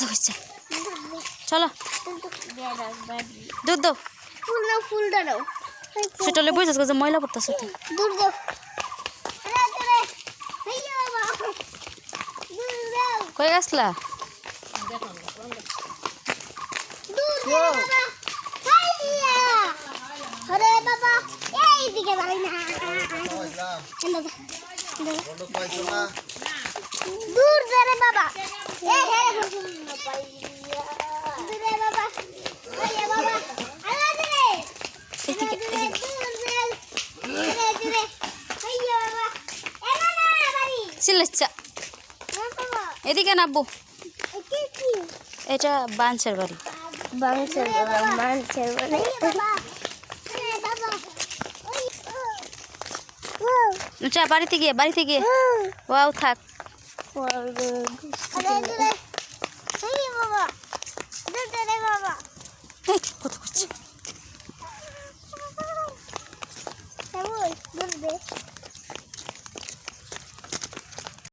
হচ্ছে চলো দুধ দাও ফুল দাও সেটালে বুঝছিস যে ময়লা পড়তেছে দূর দাও কই গেছলা আরে বাবা এইদিকে যাই না দূর রে বাবা এ হে দূরে বাবা আরে বাবা আল্লাহ দিরে এদিকে দূরে আইয়া বাবা এনা না বাড়ি চিল্লাচ্ছা বাবা এদিকে নাববো এটি কি এটা বাঞ্চের বাড়ি বাংশের বাবা মানছের বাড়ি বাবা আরে বাবা চা বাড়িতে গিয়ে ওয়াও থাক আরে দূরে এই বাবা দূরে বাবা কত করছে কেমন দূরে